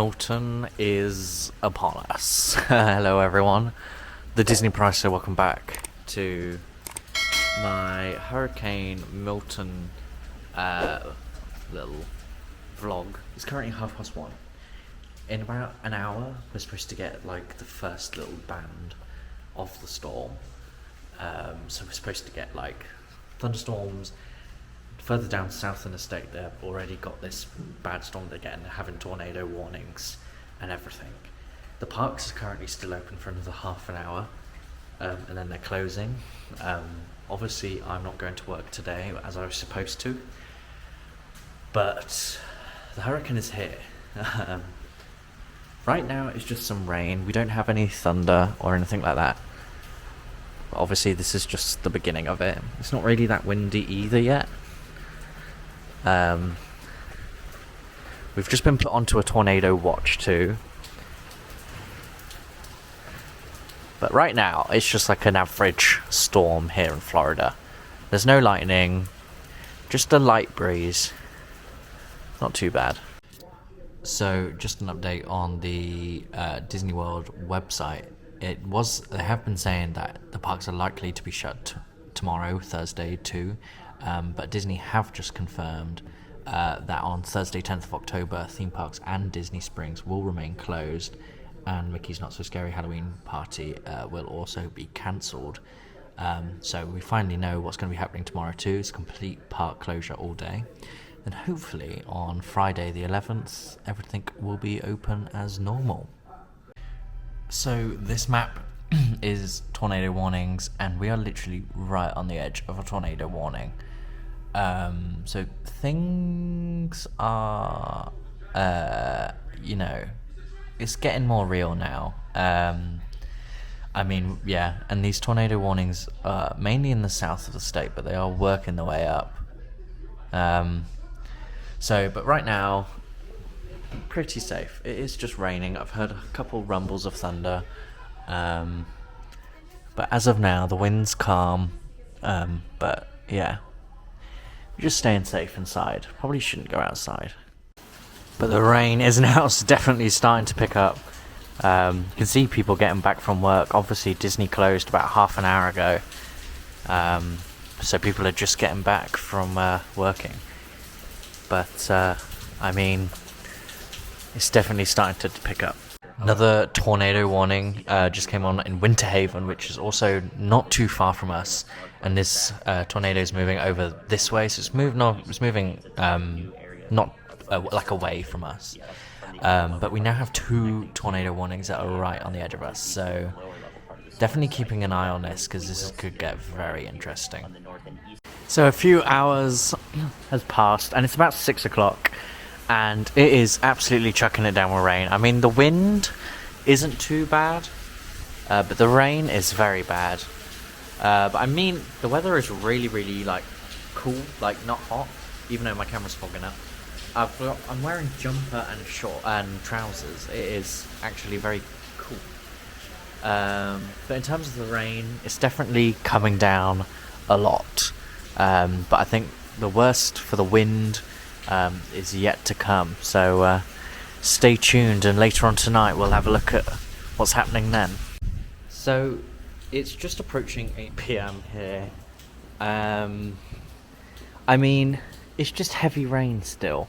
Milton is upon us. Hello everyone, the Disney Pricer, welcome back to my Hurricane Milton little vlog. It's currently 1:30. In about an hour we're supposed to get like the first little band of the storm. So we're supposed to get like thunderstorms. Further down south in the state, they've already got this bad storm again. They're having tornado warnings and everything. The parks are currently still open for another half an hour, and then they're closing. Obviously, I'm not going to work today as I was supposed to, but the hurricane is here. Right now, it's just some rain. We don't have any thunder or anything like that. But obviously, this is just the beginning of it. It's not really that windy either yet. We've just been put onto a tornado watch too. But right now, it's just like an average storm here in Florida. There's no lightning, just a light breeze. Not too bad. So, just an update on the Disney World website. They have been saying that the parks are likely to be shut tomorrow, Thursday too. But Disney have just confirmed that on Thursday 10th of October, theme parks and Disney Springs will remain closed, and Mickey's Not So Scary Halloween Party will also be cancelled. So we finally know what's going to be happening tomorrow too. It's complete park closure all day. Then hopefully on Friday the 11th, everything will be open as normal. So this map is tornado warnings, and we are literally right on the edge of a tornado warning. So things are, it's getting more real now. And these tornado warnings are mainly in the south of the state, but they are working their way up. But right now, pretty safe. It is just raining. I've heard a couple rumbles of thunder. But as of now, the wind's calm. But yeah. Just staying safe inside. Probably shouldn't go outside. But the rain is now definitely starting to pick up. You can see people getting back from work. Obviously Disney closed about half an hour ago. So people are just getting back from working. But it's definitely starting to pick up. Another tornado warning just came on in Winter Haven, which is also not too far from us. And this tornado is moving over this way, so it's moving not away from us. But we now have 2 tornado warnings that are right on the edge of us. So definitely keeping an eye on this, because this could get very interesting. So a few hours has passed, and it's about 6 o'clock. And it is absolutely chucking it down with rain. I mean, the wind isn't too bad, but the rain is very bad. But I mean, the weather is really, really cool, not hot, even though my camera's fogging up. I'm wearing jumper and short and trousers. It is actually very cool. But in terms of the rain, it's definitely coming down a lot. But I think the worst for the wind is yet to come, so stay tuned, and later on tonight we'll have a look at what's happening then. So it's just approaching 8 p.m. here. It's just heavy rain still.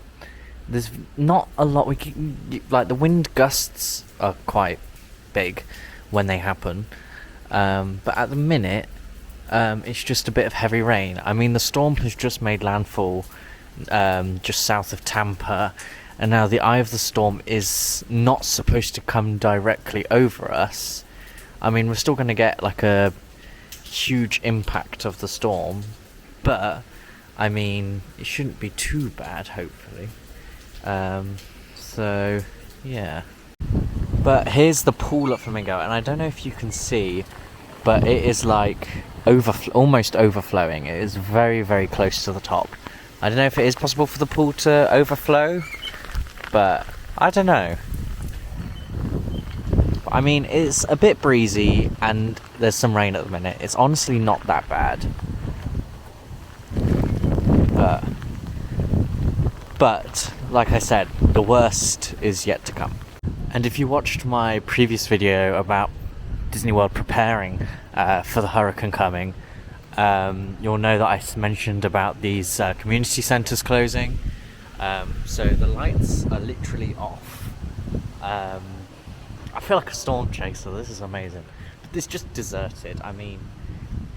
There's not a lot the wind gusts are quite big when they happen, but at the minute it's just a bit of heavy rain. The storm has just made landfall just south of Tampa, and now the eye of the storm is not supposed to come directly over us. We're still going to get a huge impact of the storm, but it shouldn't be too bad, hopefully. So yeah. But here's the pool at Flamingo, and I don't know if you can see, but it is almost overflowing. It is very, very close to the top. I don't know if it is possible for the pool to overflow, but I don't know. It's a bit breezy, and there's some rain at the minute. It's honestly not that bad. But like I said, the worst is yet to come. And if you watched my previous video about Disney World preparing for the hurricane coming, you'll know that I mentioned about these community centres closing. So the lights are literally off. I feel like a storm chaser. This is amazing. But it's just deserted. I mean,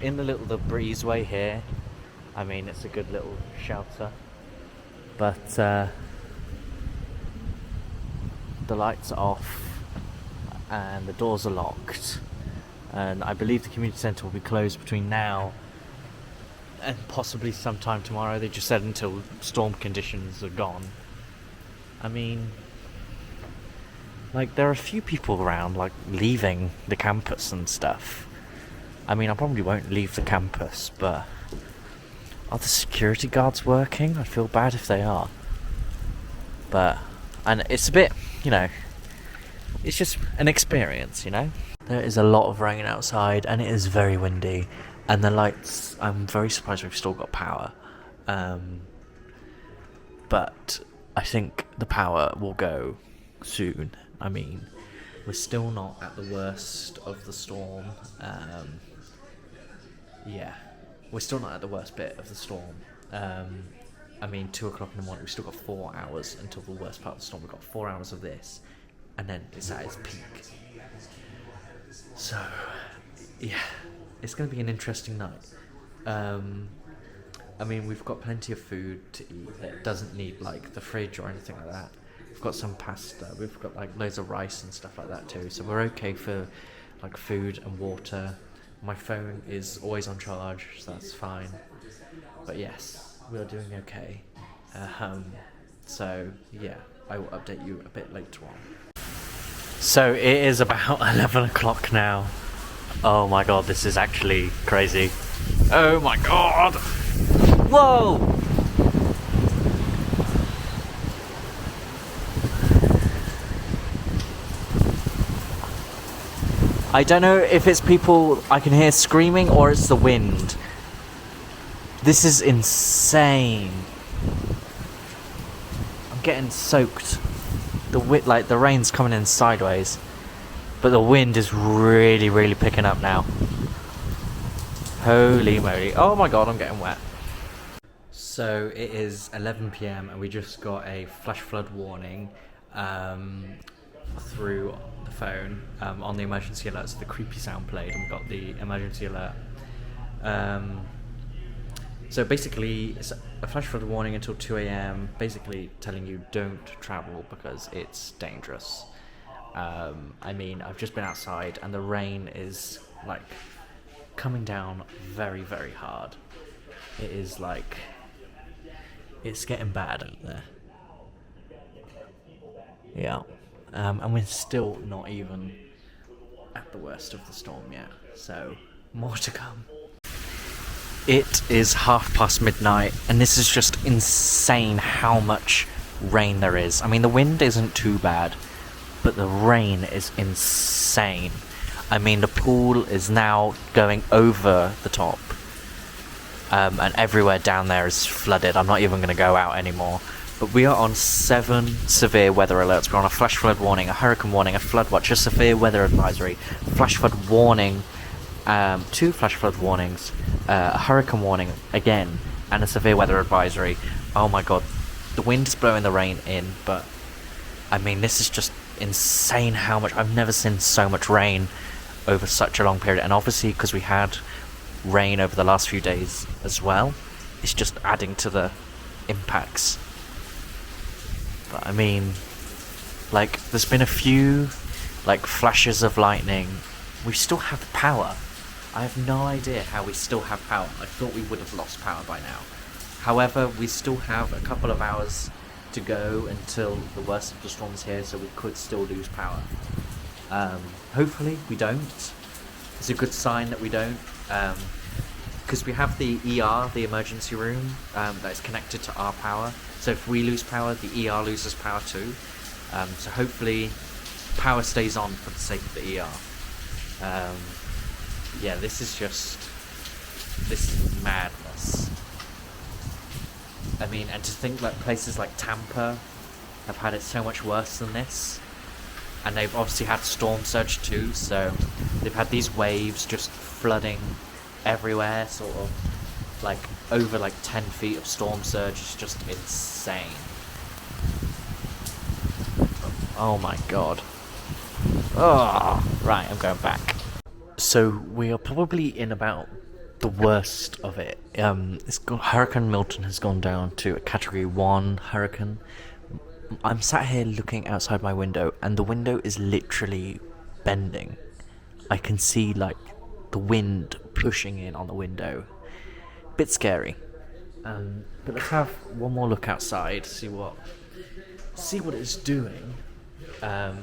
in the breezeway here, I mean, it's a good little shelter. But the lights are off and the doors are locked. And I believe the community centre will be closed between now and possibly sometime tomorrow. They just said until storm conditions are gone. I mean, like, there are a few people around, like, leaving the campus and stuff. I mean, I probably won't leave the campus, but are the security guards working? I feel bad if they are. But, and it's a bit, you know, it's just an experience, you know? There is a lot of rain outside, and it is very windy. And the lights, I'm very surprised we've still got power. But I think the power will go soon. I mean, we're still not at the worst of the storm. Yeah, we're still not at the worst bit of the storm. I mean, 2 o'clock in the morning, we've still got 4 hours until the worst part of the storm. We've got 4 hours of this, and then it's at its peak. So, yeah, it's going to be an interesting night. I mean, we've got plenty of food to eat that doesn't need, like, the fridge or anything like that. We've got some pasta, we've got, like, loads of rice and stuff like that too, so we're okay for, like, food and water. My phone is always on charge, so that's fine. But yes, we're doing okay. So, yeah, I will update you a bit later on. So, it is about 11 o'clock now. Oh my god, this is actually crazy. Oh my god! Whoa! I don't know if it's people I can hear screaming or it's the wind. This is insane. I'm getting soaked. The rain's coming in sideways, but the wind is really, really picking up now. Holy moly. Oh my god, I'm getting wet. So it is 11 PM and we just got a flash flood warning through the phone on the emergency alert. So the creepy sound played and we got the emergency alert. So basically it's a flash flood warning until 2 AM, basically telling you don't travel because it's dangerous. I mean, I've just been outside and the rain is like coming down very, very hard. It is like, it's getting bad out there. Yeah. And we're still not even at the worst of the storm yet, so more to come. It is midnight, and this is just insane how much rain there is. I mean, the wind isn't too bad, but the rain is insane. I mean, the pool is now going over the top, and everywhere down there is flooded. I'm not even going to go out anymore. But we are on 7 severe weather alerts. We're on a flash flood warning, a hurricane warning, a flood watch, a severe weather advisory, flash flood warning, 2 flash flood warnings, a hurricane warning again, and a severe weather advisory. Oh my god, the wind is blowing the rain in, but I mean, this is just insane how much. I've never seen so much rain over such a long period, and obviously because we had rain over the last few days as well, it's just adding to the impacts. But I mean, like, there's been a few, like, flashes of lightning. We still have power. I have no idea how we still have power. I thought we would have lost power by now. However, we still have a couple of hours to go until the worst of the storm is here, so we could still lose power. Hopefully we don't. It's a good sign that we don't. Because we have the ER, the emergency room, that is connected to our power. So if we lose power, the ER loses power too. So hopefully power stays on for the sake of the ER. Yeah, this is madness. I mean, and to think that places like Tampa have had it so much worse than this. and they've obviously had storm surge too, so they've had these waves just flooding everywhere, sort of like over like 10 feet of storm surge. It's just insane. Oh my god. Oh, right, I'm going back. So we are probably in about the worst of it. Hurricane Milton has gone down to a Category 1 hurricane. I'm sat here looking outside my window, and the window is literally bending. I can see like the wind pushing in on the window. Bit scary. But let's have one more look outside, see what it's doing.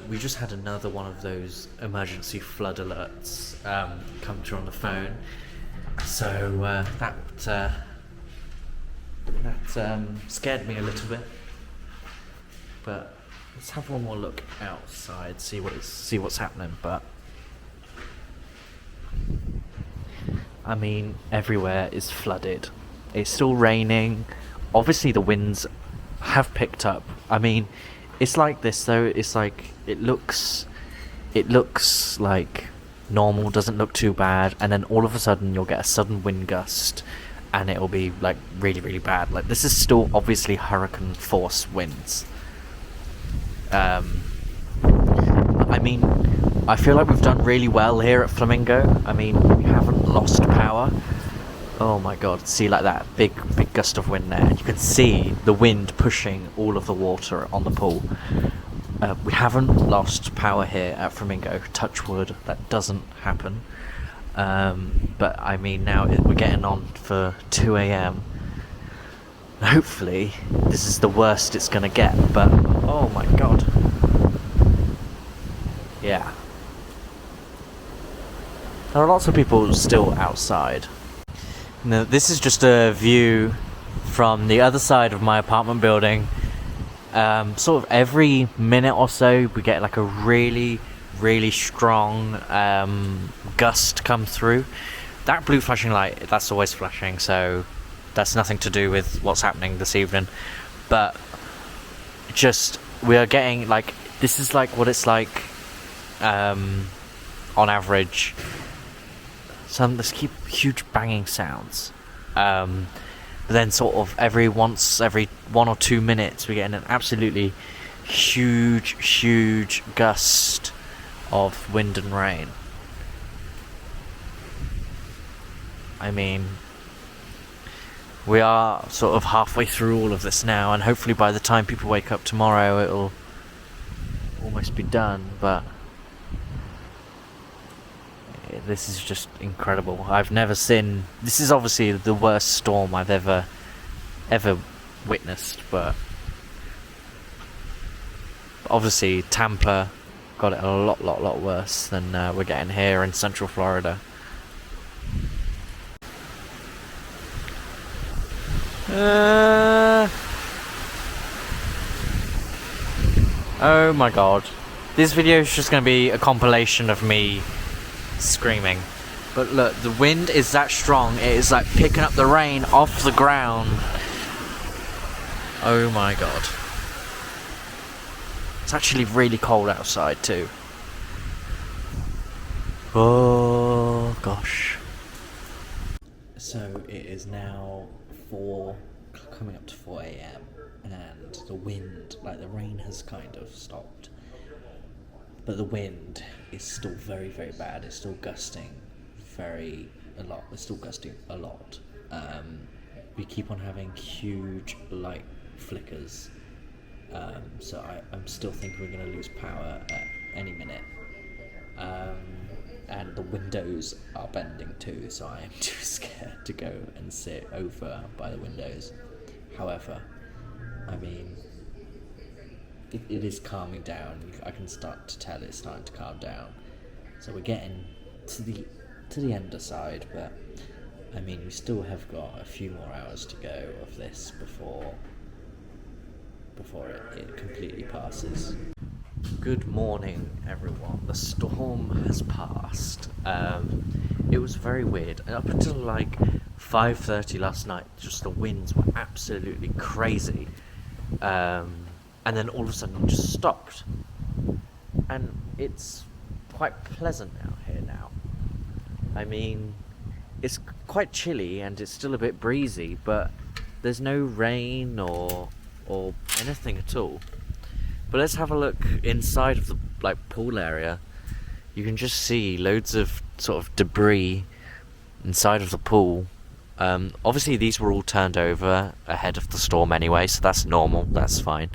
We just had another one of those emergency flood alerts come through on the phone. So that scared me a little bit. But let's have one more look outside, see what's happening. But I mean, everywhere is flooded. It's still raining. Obviously, the winds have picked up. I mean, it's like this though. It's like it looks like normal, doesn't look too bad, and then all of a sudden you'll get a sudden wind gust, and it'll be like really, really bad. Like this is still obviously hurricane force winds. I mean, I feel like we've done really well here at Flamingo. I mean, we haven't lost power. Oh my god, see like that big gust of wind there. You can see the wind pushing all of the water on the pool. We haven't lost power here at Flamingo. Touch wood, that doesn't happen. But I mean, now we're getting on for 2 a.m. Hopefully, this is the worst it's gonna get, but oh my god. Yeah. There are lots of people still outside. Now, this is just a view from the other side of my apartment building. Sort of every minute or so, we get like a really, really strong gust come through. That blue flashing light, that's always flashing, so that's nothing to do with what's happening this evening. But just, we are getting like, this is like what it's like on average. Let's keep huge banging sounds. But then sort of every 1 or 2 minutes, we're getting an absolutely huge gust of wind and rain. I mean, we are sort of halfway through all of this now, and hopefully by the time people wake up tomorrow, it'll almost be done, but this is just incredible. I've never seen... This is obviously the worst storm I've ever witnessed, but obviously Tampa got it a lot worse than we're getting here in Central Florida. Oh my god. This video is just going to be a compilation of me screaming. But look, the wind is that strong, it is like picking up the rain off the ground. Oh my god. It's actually really cold outside too. Oh gosh. So it is now coming up to 4 a.m. and the wind, like the rain has kind of stopped. But the wind is still very, very bad. It's still gusting a lot. It's still gusting a lot. We keep on having huge light flickers. So I'm still thinking we're going to lose power at any minute. And the windows are bending too, so I am too scared to go and sit over by the windows. However, I mean, it is calming down. I can start to tell it's starting to calm down. So we're getting to the underside, but I mean, we still have got a few more hours to go of this before it completely passes. Good morning, everyone. The storm has passed. It was very weird. Up until like 5:30 last night, just the winds were absolutely crazy. And then all of a sudden it just stopped. and it's quite pleasant out here now. I mean, it's quite chilly and it's still a bit breezy, but there's no rain or anything at all. But let's have a look inside of the pool area. You can just see loads of sort of debris inside of the pool. Obviously these were all turned over ahead of the storm anyway, so that's normal, that's fine.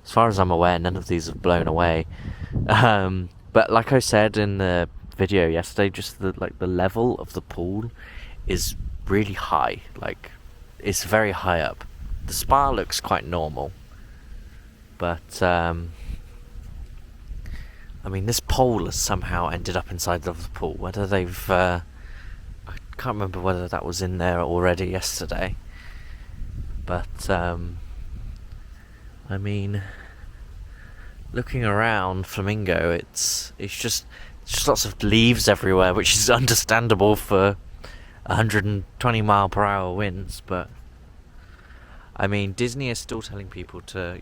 As far as I'm aware, none of these have blown away. But like I said in the video yesterday, just the level of the pool is really high. Like, it's very high up. The spa looks quite normal, but I mean, this pole has somehow ended up inside of the pool. Whether they've I can't remember whether that was in there already yesterday, but I mean, looking around Flamingo, it's just lots of leaves everywhere, which is understandable for 120-mile-per-hour winds. But I mean, Disney is still telling people to,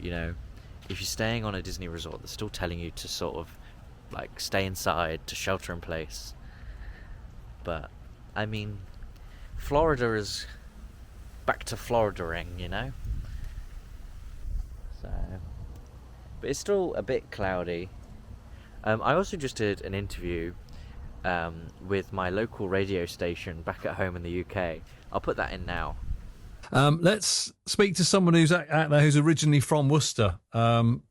if you're staying on a Disney resort, they're still telling you to sort of stay inside, to shelter in place. But I mean, Florida is back to Florida-ing, So, but it's still a bit cloudy. I also just did an interview with my local radio station back at home in the UK. I'll put that in now. Let's speak to someone who's out there who's originally from Worcester and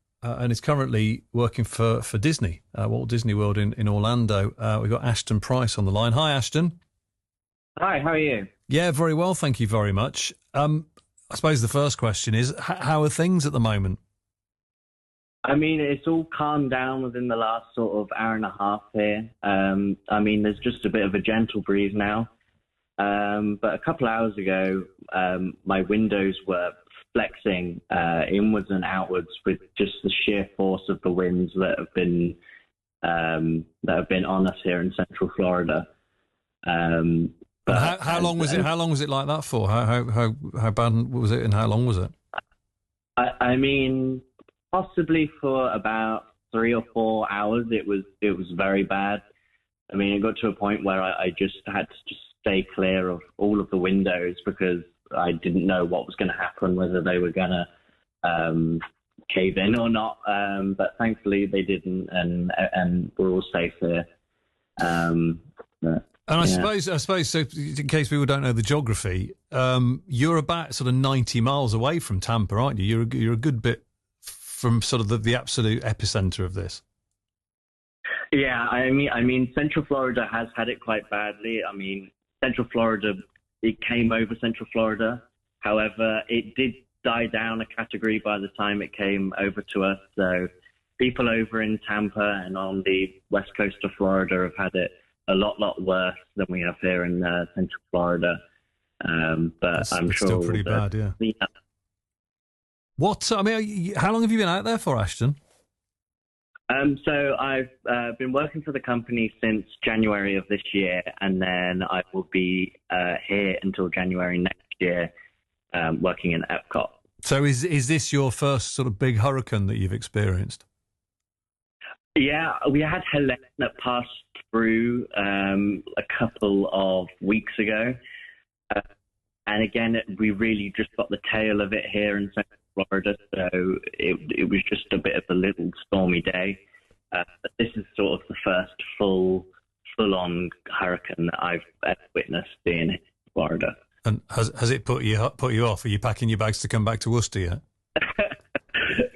is currently working for Disney, Walt Disney World in Orlando. We've got Ashton Price on the line. Hi, Ashton. Hi, how are you? Yeah, very well, thank you very much. I suppose the first question is, how are things at the moment? I mean, it's all calmed down within the last sort of hour and a half here. I mean, there's just a bit of a gentle breeze now. But a couple hours ago, my windows were flexing inwards and outwards with just the sheer force of the winds that have been on us here in Central Florida. But how long was it? How long was it like that for? How bad was it, and how long was it? I mean, possibly for about 3 or 4 hours. It was very bad. I mean, it got to a point where I just had to just stay clear of all of the windows because I didn't know what was going to happen, whether they were going to cave in or not. But thankfully they didn't, and we're all safe here. I suppose, so in case people don't know the geography, you're about sort of 90 miles away from Tampa, aren't you? You're a good bit from sort of the absolute epicenter of this. Yeah, I mean, Central Florida has had it quite badly. I mean, Central Florida, it came over Central Florida. However, it did die down a category by the time it came over to us. So people over in Tampa and on the west coast of Florida have had it a lot worse than we have here in Central Florida. But I'm sure still pretty bad, yeah. How long have you been out there for, Ashton? So I've been working for the company since January of this year, and then I will be here until January next year, working in Epcot. So is this your first sort of big hurricane that you've experienced? Yeah, we had Helene that passed through a couple of weeks ago. And again, we really just got the tail of it here in Central Florida, so it was just a bit of a little stormy day. But this is sort of the first full-on hurricane that I've ever witnessed in Florida. And has it put you off? Are you packing your bags to come back to Worcester yet?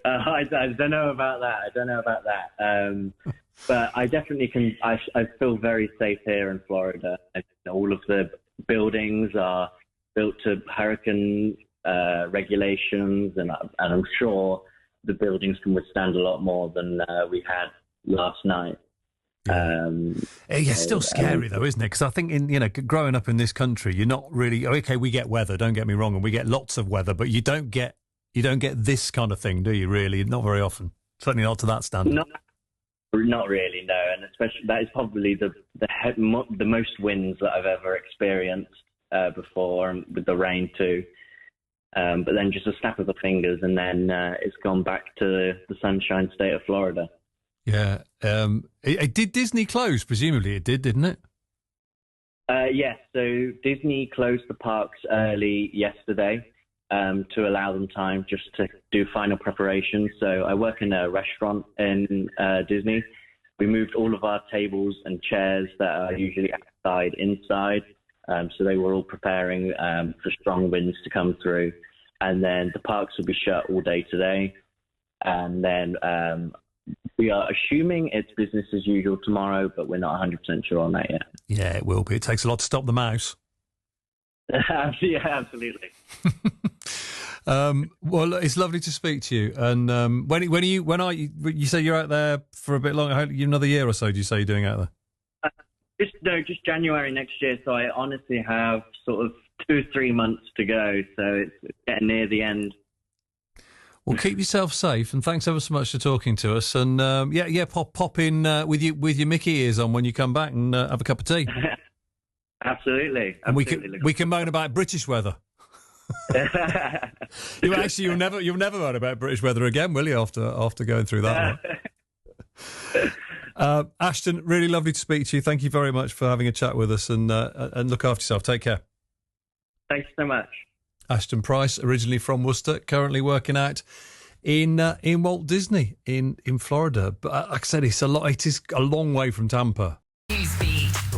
I don't know about that. But I definitely can. I feel very safe here in Florida. All of the buildings are built to hurricane regulations, and I'm sure the buildings can withstand a lot more than we had last night. It's still scary though, isn't it? Because I think growing up in this country, you're not really okay. We get weather, don't get me wrong, and we get lots of weather, but you don't get this kind of thing, do you? Really, not very often. Certainly not to that standard. Not really, no. And especially that is probably the most winds that I've ever experienced before, and with the rain too. But then just a snap of the fingers, and then it's gone back to the sunshine state of Florida. Yeah. It did Disney close? Presumably it did, didn't it? Yes, so Disney closed the parks early yesterday to allow them time just to do final preparations. So I work in a restaurant in Disney. We moved all of our tables and chairs that are usually outside inside. So they were all preparing for strong winds to come through. And then the parks will be shut all day today. And then we are assuming it's business as usual tomorrow, but we're not 100% sure on that yet. Yeah, it will be. It takes a lot to stop the mouse. Yeah, absolutely. Well, it's lovely to speak to you. And you say you're out there for a bit longer? Another year or so? Do you say you're doing out there? Just January next year. So I honestly have sort of 2 or 3 months to go. So it's getting near the end. Well, keep yourself safe, and thanks ever so much for talking to us. And pop in with your Mickey ears on when you come back, and have a cup of tea. Absolutely. And we can moan about British weather. You'll never moan about British weather again, will you? After going through that one. Ashton, really lovely to speak to you. Thank you very much for having a chat with us, and look after yourself. Take care. Thanks so much. Ashton Price, originally from Worcester, currently working out in Walt Disney in Florida. But like I said, it is a long way from Tampa.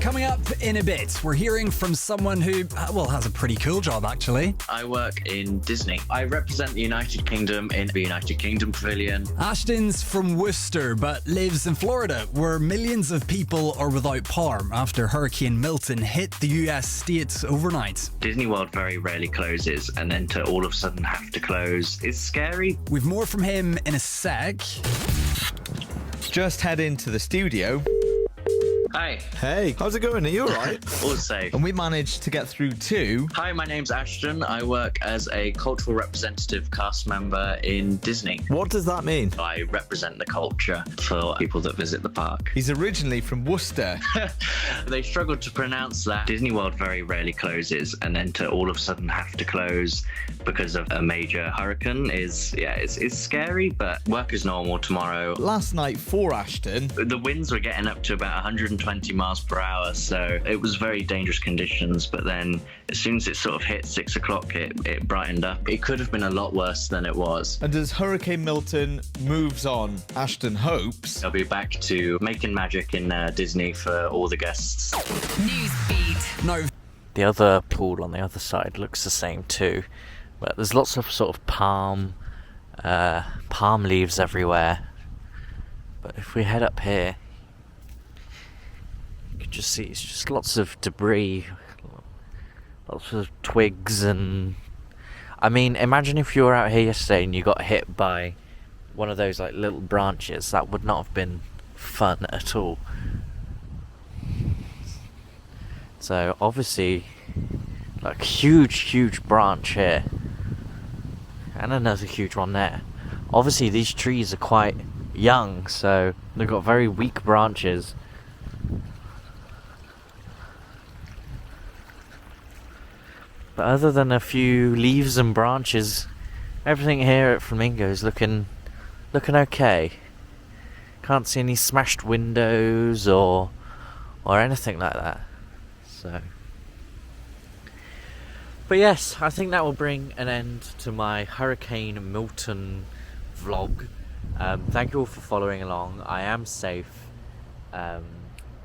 Coming up in a bit, we're hearing from someone who, has a pretty cool job, actually. I work in Disney. I represent the United Kingdom in the United Kingdom Pavilion. Ashton's from Worcester, but lives in Florida, where millions of people are without power after Hurricane Milton hit the US states overnight. Disney World very rarely closes, and then to all of a sudden have to close is scary. We've more from him in a sec. Just head into the studio. Hi. Hey, how's it going? Are you all right? All safe. And we managed to get through to... Hi, my name's Ashton. I work as a cultural representative cast member in Disney. What does that mean? I represent the culture for people that visit the park. He's originally from Worcester. They struggled to pronounce that. Disney World very rarely closes, and then to all of a sudden have to close because of a major hurricane it's scary, but work is normal tomorrow. Last night for Ashton, The winds were getting up to about 120 miles per hour, so it was very dangerous conditions. But then as soon as it sort of hit 6 o'clock, it brightened up. It could have been a lot worse than it was. and as Hurricane Milton moves on, Ashton hopes... I'll be back to making magic in Disney for all the guests. Newsbeat. No. The other pool on the other side looks the same too, but there's lots of sort of palm leaves everywhere. But if we head up here, you can just see it's just lots of debris, lots of twigs, and I mean, imagine if you were out here yesterday and you got hit by one of those like little branches. That would not have been fun at all. So obviously, like huge branch here, and another huge one there. Obviously these trees are quite young, so they've got very weak branches. But other than a few leaves and branches, everything here at Flamingo is looking okay. Can't see any smashed windows or anything like that. So, but yes, I think that will bring an end to my Hurricane Milton vlog. Thank you all for following along. I am safe.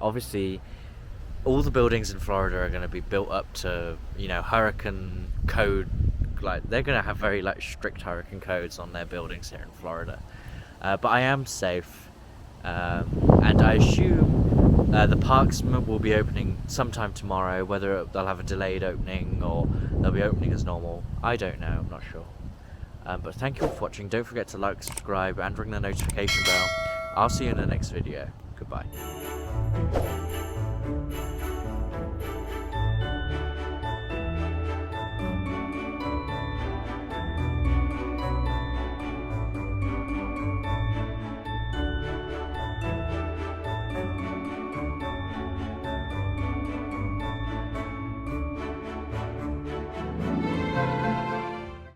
Obviously, all the buildings in Florida are going to be built up to, hurricane code. Like, they're going to have very strict hurricane codes on their buildings here in Florida. But I am safe, and I assume the parks will be opening sometime tomorrow. Whether they'll have a delayed opening or they'll be opening as normal, I don't know. I'm not sure. But thank you all for watching. Don't forget to like, subscribe, and ring the notification bell. I'll see you in the next video. Goodbye.